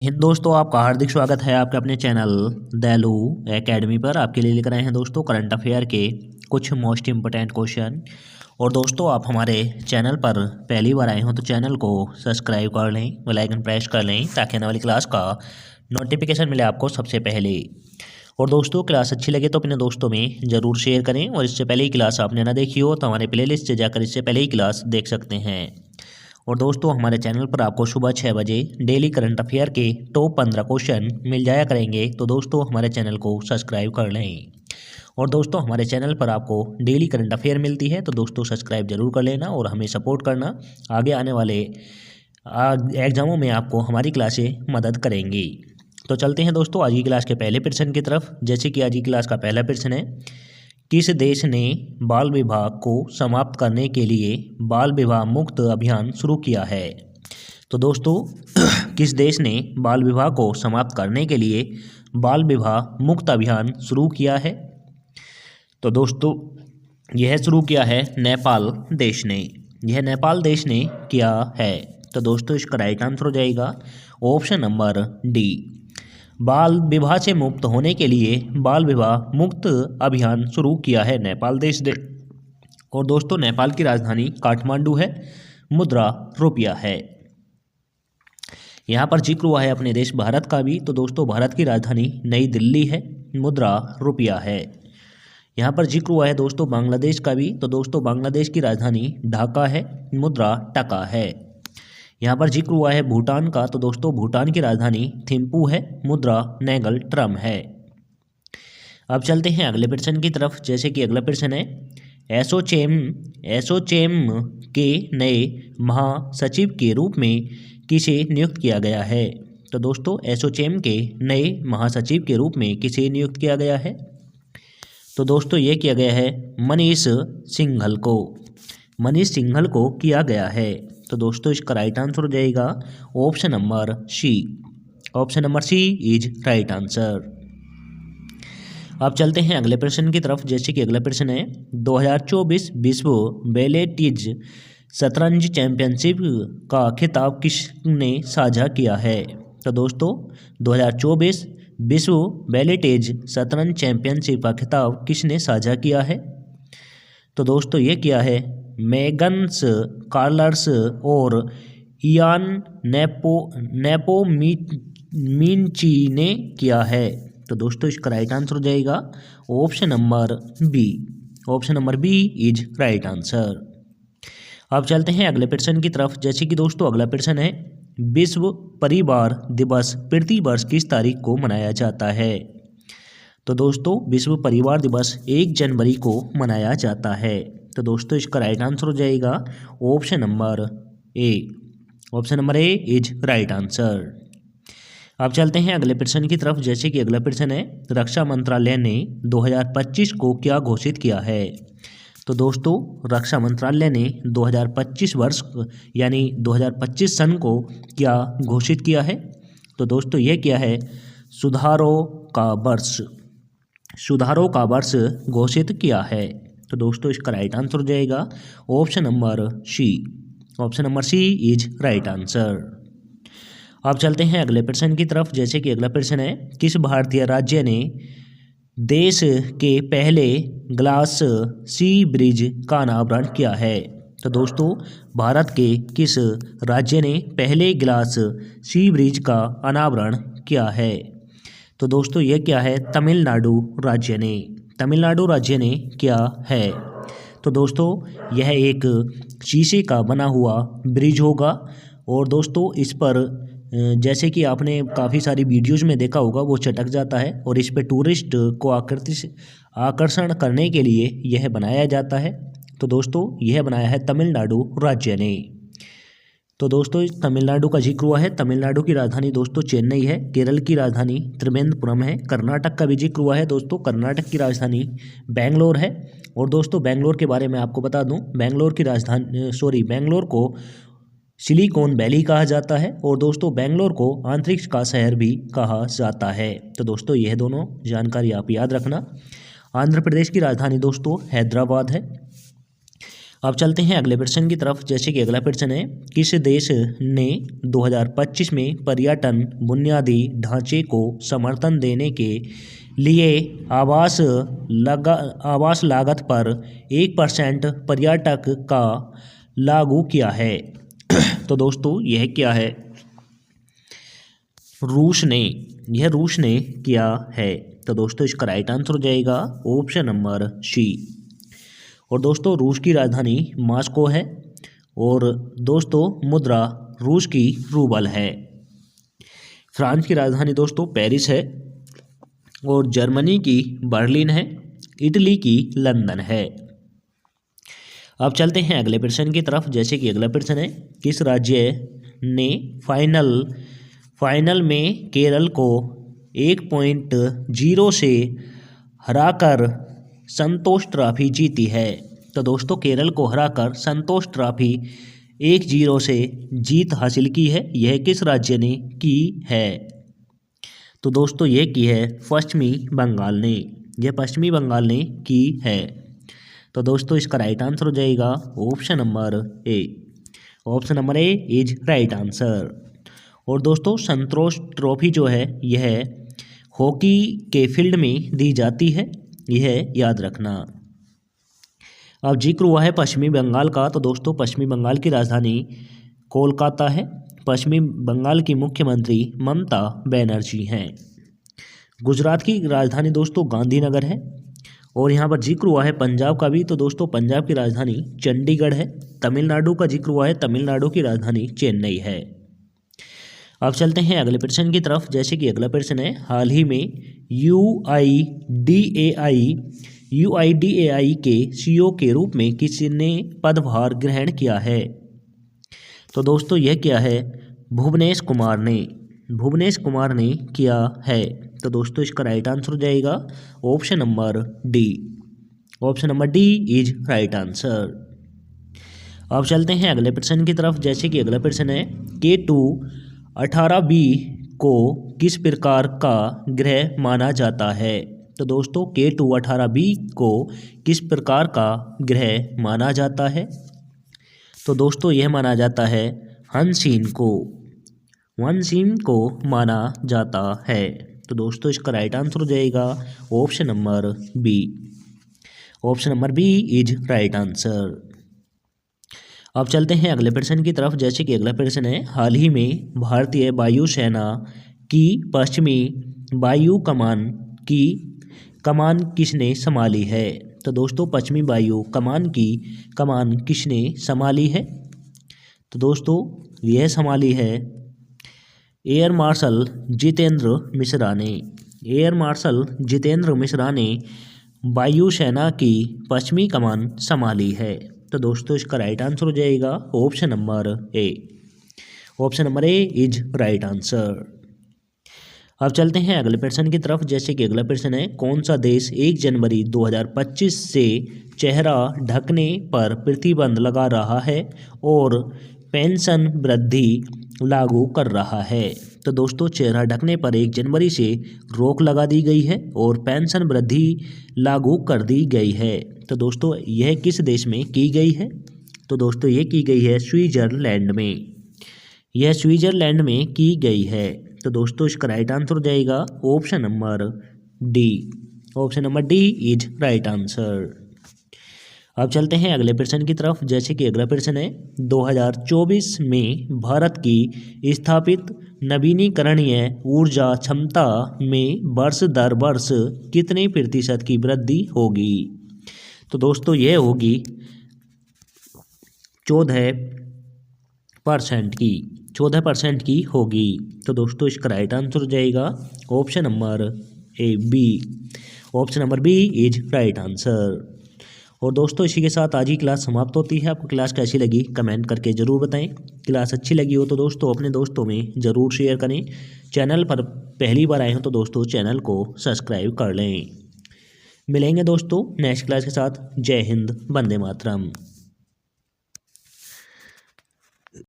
दोस्तों, आपका हार्दिक स्वागत है आपके अपने चैनल दैलू एकेडमी पर। आपके लिए लेकर आए हैं दोस्तों करंट अफेयर के कुछ मोस्ट इम्पोर्टेंट क्वेश्चन। और दोस्तों, आप हमारे चैनल पर पहली बार आए हो तो चैनल को सब्सक्राइब कर लें, बेल आइकन प्रेस कर लें ताकि आने वाली क्लास का नोटिफिकेशन मिले आपको सबसे पहले। और दोस्तों, क्लास अच्छी लगे तो अपने दोस्तों में ज़रूर शेयर करें। और इससे पहले ही क्लास आपने ना देखी हो तो हमारे प्लेलिस्ट से जाकर इससे पहले ही क्लास देख सकते हैं। और दोस्तों, हमारे चैनल पर आपको सुबह 6 बजे डेली करंट अफेयर के टॉप 15 क्वेश्चन मिल जाया करेंगे। तो दोस्तों, हमारे चैनल को सब्सक्राइब कर लें। और दोस्तों, हमारे चैनल पर आपको डेली करंट अफेयर मिलती है तो दोस्तों सब्सक्राइब जरूर कर लेना और हमें सपोर्ट करना। आगे आने वाले एग्जामों में आपको हमारी क्लासें मदद करेंगी। तो चलते हैं दोस्तों आज की क्लास के पहले प्रश्न की तरफ। जैसे कि आज की क्लास का पहला प्रश्न है, किस देश ने बाल विवाह को समाप्त करने के लिए बाल विवाह मुक्त अभियान शुरू किया है? तो दोस्तों किस देश ने बाल विवाह को समाप्त करने के लिए बाल विवाह मुक्त अभियान शुरू किया है? तो दोस्तों यह शुरू किया है नेपाल देश ने। यह नेपाल देश ने किया है। तो दोस्तों इसका राइट आंसर हो जाएगा ऑप्शन नंबर डी। बाल विवाह से मुक्त होने के लिए बाल विवाह मुक्त अभियान शुरू किया है नेपाल देश ने। और दोस्तों नेपाल की राजधानी काठमांडू है, मुद्रा रुपया है। यहाँ पर जिक्र हुआ है अपने देश भारत का भी। तो दोस्तों भारत की राजधानी नई दिल्ली है, मुद्रा रुपया है। यहाँ पर जिक्र हुआ है दोस्तों बांग्लादेश का भी। तो दोस्तों बांग्लादेश की राजधानी ढाका है, मुद्रा टका है। यहाँ पर जिक्र हुआ है भूटान का। तो दोस्तों भूटान की राजधानी थिम्पू है, मुद्रा नेगल ट्रम है। अब चलते हैं अगले प्रश्न की तरफ। जैसे कि अगला प्रश्न है, एसोचैम के नए महासचिव के रूप में किसे नियुक्त किया गया है? तो दोस्तों एसोचैम के नए महासचिव के रूप में किसे नियुक्त किया गया है? तो दोस्तों ये किया गया है मनीष सिंघल को। मनीष सिंघल को किया गया है। तो दोस्तों इसका राइट आंसर हो जाएगा option number C. Option number C is right answer. अब चलते हैं अगले प्रश्न की तरफ। जैसे कि अगला प्रश्न है, 2024 विश्व बैलेटिज शतरंज चैंपियनशिप का खिताब किसने साझा किया है? तो दोस्तों 2024 विश्व बैलेटिज शतरंज चैंपियनशिप का खिताब किसने साझा किया है? तो दोस्तों ये किया है मैग्नस कार्लस और इयान नेपोमिंची ने किया है। तो दोस्तों इसका राइट आंसर हो जाएगा option number B. Option number B is right answer. अब चलते हैं अगले प्रश्न की तरफ। जैसे कि दोस्तों अगला प्रश्न है, विश्व परिवार दिवस प्रति वर्ष किस तारीख को मनाया जाता है? तो दोस्तों विश्व परिवार दिवस 1 जनवरी को मनाया जाता है। तो दोस्तों इसका राइट आंसर हो जाएगा option number A. Option number A is right answer. अब चलते हैं अगले प्रश्न की तरफ। जैसे कि अगला प्रश्न है, रक्षा मंत्रालय ने 2025 को क्या घोषित किया है? तो दोस्तों रक्षा मंत्रालय ने 2025 वर्ष यानी 2025 सन को क्या घोषित किया है? तो दोस्तों यह किया है सुधारों का वर्ष घोषित किया है। तो दोस्तों इसका राइट आंसर हो जाएगा option number C. Option number C is right answer. अब चलते हैं अगले प्रश्न की तरफ। जैसे कि अगला प्रश्न है, किस भारतीय राज्य ने देश के पहले ग्लास सी ब्रिज का अनावरण किया है? तो दोस्तों भारत के किस राज्य ने पहले ग्लास सी ब्रिज का अनावरण किया है? तो दोस्तों ये क्या है तमिलनाडु राज्य ने। तमिलनाडु राज्य ने किया है। तो दोस्तों यह एक शीशे का बना हुआ ब्रिज होगा। और दोस्तों इस पर जैसे कि आपने काफ़ी सारी वीडियोज़ में देखा होगा वो चटक जाता है और इस पे टूरिस्ट को आकर्षण करने के लिए यह बनाया जाता है। तो दोस्तों यह बनाया है तमिलनाडु राज्य ने। तो दोस्तों तमिलनाडु का जिक्र हुआ है। तमिलनाडु की राजधानी दोस्तों चेन्नई है। केरल की राजधानी त्रिवेंद्रपुरम है। कर्नाटक का भी जिक्र हुआ है दोस्तों। कर्नाटक की राजधानी बेंगलोर है। और दोस्तों बेंगलोर के बारे में आपको बता दूं, बेंगलोर को सिलिकॉन वैली कहा जाता है। और दोस्तों बेंगलोर को अंतरिक्ष का शहर भी कहा जाता है। तो दोस्तों यह दोनों जानकारी आप याद रखना। आंध्र प्रदेश की राजधानी दोस्तों हैदराबाद है। अब चलते हैं अगले प्रश्न की तरफ। जैसे कि अगला प्रश्न है, किस देश ने 2025 में पर्यटन बुनियादी ढांचे को समर्थन देने के लिए आवास लागत पर 1% पर्यटक का लागू किया है? तो दोस्तों यह क्या है? रूस ने, यह रूस ने किया है। तो दोस्तों इसका राइट आंसर हो जाएगा ऑप्शन नंबर सी। और दोस्तों रूस की राजधानी मॉस्को है और दोस्तों मुद्रा रूस की रूबल है। फ्रांस की राजधानी दोस्तों पेरिस है और जर्मनी की बर्लिन है, इटली की लंदन है। अब चलते हैं अगले प्रश्न की तरफ। जैसे कि अगला प्रश्न है, किस राज्य ने फाइनल में केरल को 1-0 से हराकर संतोष ट्रॉफी जीती है? तो दोस्तों केरल को हराकर संतोष ट्रॉफी 1-0 से जीत हासिल की है। यह किस राज्य ने की है? तो दोस्तों यह की है पश्चिमी बंगाल ने, यह पश्चिमी बंगाल ने की है। तो दोस्तों इसका राइट आंसर हो जाएगा option number A. Option number A is right answer. और दोस्तों संतोष ट्रॉफी जो है यह हॉकी के फील्ड में दी जाती है, यह याद रखना। अब जिक्र हुआ है पश्चिमी बंगाल का, तो दोस्तों पश्चिमी बंगाल की राजधानी कोलकाता है। पश्चिमी बंगाल की मुख्यमंत्री ममता बनर्जी हैं। गुजरात की राजधानी दोस्तों गांधीनगर है। और यहाँ पर जिक्र हुआ है पंजाब का भी, तो दोस्तों पंजाब की राजधानी चंडीगढ़ है। तमिलनाडु का जिक्र हुआ है, तमिलनाडु की राजधानी चेन्नई है। अब चलते हैं अगले प्रश्न की तरफ। जैसे कि अगला प्रश्न है, हाल ही में UIDAI के CEO के रूप में किसने पदभार ग्रहण किया है? तो दोस्तों यह क्या है? भुवनेश कुमार ने किया है। तो दोस्तों इसका राइट आंसर हो जाएगा option number D. Option number D is right answer. अब चलते हैं अगले प्रश्न की तरफ। जैसे कि अगला प्रश्न है, K2-18b को किस प्रकार का ग्रह माना जाता है? तो दोस्तों K2-18b को किस प्रकार का ग्रह माना जाता है? तो दोस्तों यह माना जाता है हंसीन को माना जाता है। तो दोस्तों इसका राइट आंसर हो जाएगा option number B. Option number B is right answer. अब चलते हैं अगले प्रश्न की तरफ। जैसे कि अगला प्रश्न है, हाल ही में भारतीय वायुसेना की पश्चिमी वायु कमान की कमान किसने संभाली है? तो दोस्तों पश्चिमी वायु कमान की कमान किसने संभाली है? तो दोस्तों यह संभाली है एयर मार्शल जितेंद्र मिश्रा ने। एयर मार्शल जितेंद्र मिश्रा ने वायुसेना की पश्चिमी कमान संभाली है। तो दोस्तों इसका राइट आंसर हो जाएगा option number A. Option number A is right answer. अब चलते हैं अगले प्रश्न की तरफ। जैसे कि अगला प्रश्न है, कौन सा देश 1 जनवरी 2025 से चेहरा ढकने पर प्रतिबंध लगा रहा है और पेंशन वृद्धि लागू कर रहा है? तो दोस्तों चेहरा ढकने पर 1 जनवरी से रोक लगा दी गई है और पेंशन वृद्धि लागू कर दी गई है। तो दोस्तों यह किस देश में की गई है? तो दोस्तों ये की गई है स्विट्जरलैंड में। यह स्विट्जरलैंड में की गई है। तो दोस्तों इसका राइट आंसर हो जाएगा option number D. Option number D is right answer. अब चलते हैं अगले प्रश्न की तरफ। जैसे कि अगला प्रश्न है, 2024 में भारत की स्थापित नवीनीकरणीय ऊर्जा क्षमता में वर्ष दर वर्ष कितने प्रतिशत की वृद्धि होगी? तो दोस्तों यह होगी 14% की होगी। तो दोस्तों इसका राइट आंसर हो जाएगा option number A B. Option number B is right answer. और दोस्तों इसी के साथ आज की क्लास समाप्त होती है। आपको क्लास कैसी लगी कमेंट करके ज़रूर बताएं। क्लास अच्छी लगी हो तो दोस्तों अपने दोस्तों में ज़रूर शेयर करें। चैनल पर पहली बार आए हो तो दोस्तों चैनल को सब्सक्राइब कर लें। मिलेंगे दोस्तों नेक्स्ट क्लास के साथ। जय हिंद, वंदे मातरम।